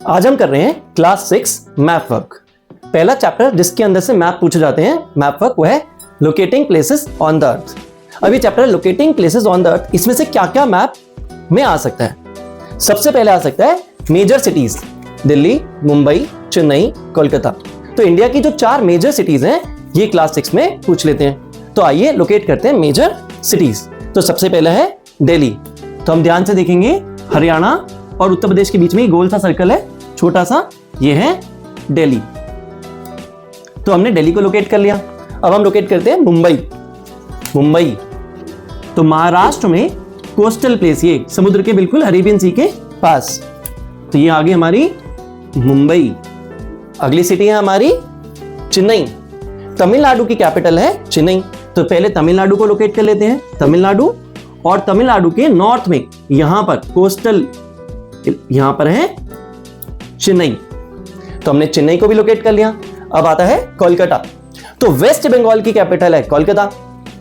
आज हम कर रहे हैं क्लास 6 मैप वर्क। पहला चैप्टर जिसके अंदर से मैप पूछे जाते हैं, मैप वर्क, वो है locating places on the earth. अब ये chapter locating places on the earth, इसमें से क्या क्या मैप में आ सकता है। सबसे पहले आ सकता है मेजर सिटीज, दिल्ली, मुंबई, चेन्नई, कोलकाता। तो इंडिया की जो 4 मेजर सिटीज हैं ये क्लास 6 में पूछ लेते हैं। तो आइए लोकेट करते हैं मेजर सिटीज। तो सबसे पहला है दिल्ली। तो हम ध्यान से देखेंगे, हरियाणा और उत्तर प्रदेश के बीच में गोल सा सर्कल है, छोटा सा, ये है दिल्ली। तो हमने दिल्ली को लोकेट कर लिया। अब हम लोकेट करते हैं मुंबई। मुंबई तो महाराष्ट्र में कोस्टल प्लेस, ये समुद्र के बिल्कुल अरेबियन सी के पास। तो ये आ गई हमारी मुंबई। अगली सिटी है हमारी चेन्नई। तमिलनाडु की कैपिटल है चेन्नई। तो पहले तमिलनाडु को लोकेट कर लेते हैं। तमिलनाडु, और तमिलनाडु के नॉर्थ में यहां पर कोस्टल, यहां पर है चेन्नई। तो हमने चेन्नई को भी लोकेट कर लिया। अब आता है कोलकाता। तो वेस्ट बंगाल की कैपिटल है कोलकाता।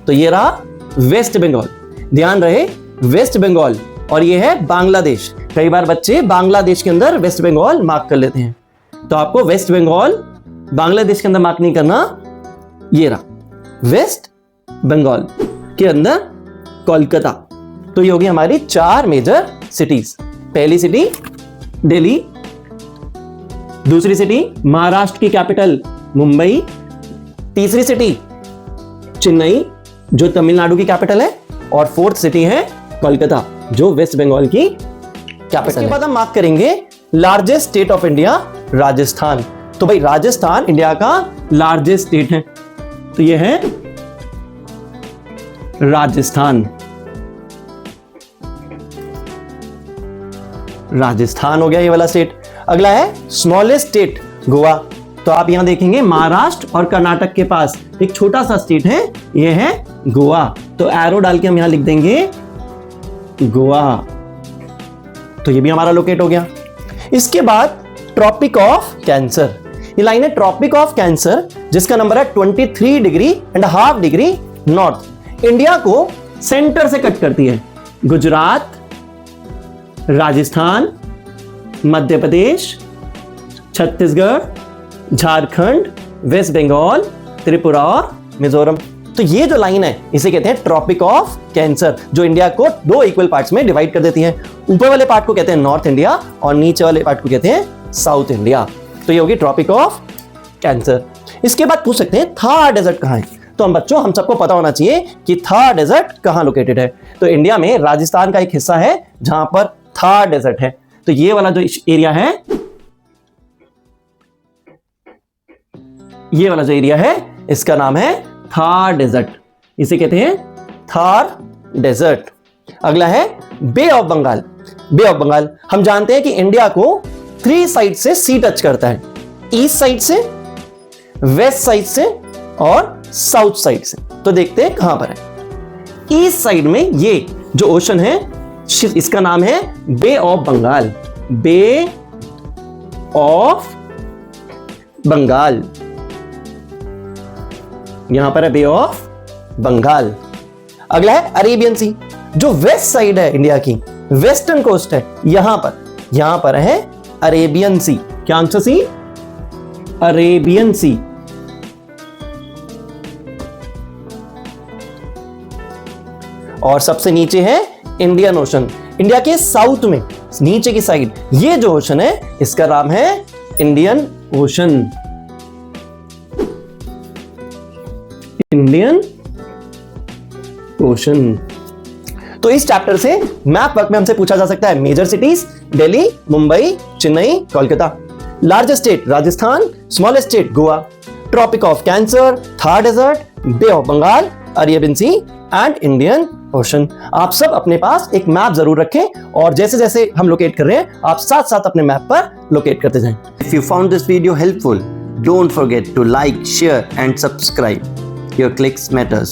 तो ये रहा वेस्ट बंगाल। ध्यान रहे वेस्ट बंगाल, और ये है बांग्लादेश। कई बार बच्चे बांग्लादेश के अंदर वेस्ट बंगाल मार्क कर लेते हैं, तो आपको वेस्ट बंगाल बांग्लादेश के अंदर मार्क नहीं करना। ये रहा वेस्ट बंगाल के अंदर कोलकाता। तो ये होगी हमारी 4 मेजर सिटीज। पहली सिटी दिल्ली, दूसरी सिटी महाराष्ट्र की कैपिटल मुंबई, तीसरी सिटी चेन्नई जो तमिलनाडु की कैपिटल है, और फोर्थ सिटी है कोलकाता जो वेस्ट बंगाल की कैपिटल है। इसके बाद हम मार्क करेंगे largest state of India, Rajasthan. तो भाई राजस्थान इंडिया का लार्जेस्ट स्टेट है, तो ये है राजस्थान। राजस्थान हो गया ये वाला स्टेट। अगला है स्मॉलेस्ट स्टेट, गोवा। तो आप यहां देखेंगे महाराष्ट्र और कर्नाटक के पास एक छोटा सा स्टेट है, ये है गोवा। तो एरो डाल के हम यहां लिख देंगे गोवा। तो ये भी हमारा लोकेट हो गया। इसके बाद ट्रॉपिक ऑफ कैंसर। ये लाइन है ट्रॉपिक ऑफ कैंसर, जिसका नंबर है 23.5 डिग्री नॉर्थ। इंडिया को सेंटर से कट करती है। गुजरात, राजस्थान, मध्य प्रदेश, छत्तीसगढ़, झारखंड, वेस्ट बंगाल, त्रिपुरा और मिजोरम। तो ये जो लाइन है इसे कहते हैं ट्रॉपिक ऑफ कैंसर, जो इंडिया को 2 इक्वल पार्ट्स में डिवाइड कर देती है। ऊपर वाले पार्ट को कहते हैं नॉर्थ इंडिया और नीचे वाले पार्ट को कहते हैं साउथ इंडिया। तो ये होगी ट्रॉपिक ऑफ कैंसर। इसके बाद पूछ सकते हैं थार डेजर्ट कहां है। तो हम बच्चों, हम सबको पता होना चाहिए कि थार डेजर्ट कहां लोकेटेड है। तो इंडिया में राजस्थान का एक हिस्सा है जहां पर थार डेजर्ट है। तो ये वाला जो एरिया है, ये वाला जो एरिया है, इसका नाम है थार डेजर्ट। इसे कहते हैं थार डेजर्ट। अगला है bay of Bengal. Bay of Bengal, हम जानते हैं कि इंडिया को 3 साइड से सी टच करता है। ईस्ट साइड से, वेस्ट साइड से और साउथ साइड से। तो देखते हैं कहां पर है। ईस्ट साइड में ये जो ओशन है, इसका नाम है bay of Bengal. Bay of Bengal, यहां पर है बे ऑफ बंगाल। अगला है अरेबियन सी, जो वेस्ट साइड है इंडिया की, वेस्टर्न कोस्ट है, यहां पर है अरेबियन सी। क्या आंसर सी? अरेबियन सी। और सबसे नीचे है इंडियन ओशन। इंडिया के साउथ में नीचे की साइड ये जो ओशन है, इसका नाम है इंडियन ओशन। Indian ocean. तो इस चैप्टर से मैप वर्क में हमसे पूछा जा सकता है major cities Delhi, Mumbai, Chennai, Kolkata. Largest state Rajasthan, smallest state Goa, tropic of cancer, Thar desert, bay of Bengal, Arabian sea and Indian ocean. आप सब अपने पास एक मैप जरूर रखें, और जैसे जैसे हम लोकेट कर रहे हैं आप साथ साथ अपने मैप पर लोकेट करते जाएं। If you found this video helpful, don't forget to like, share and subscribe. Your clicks matters.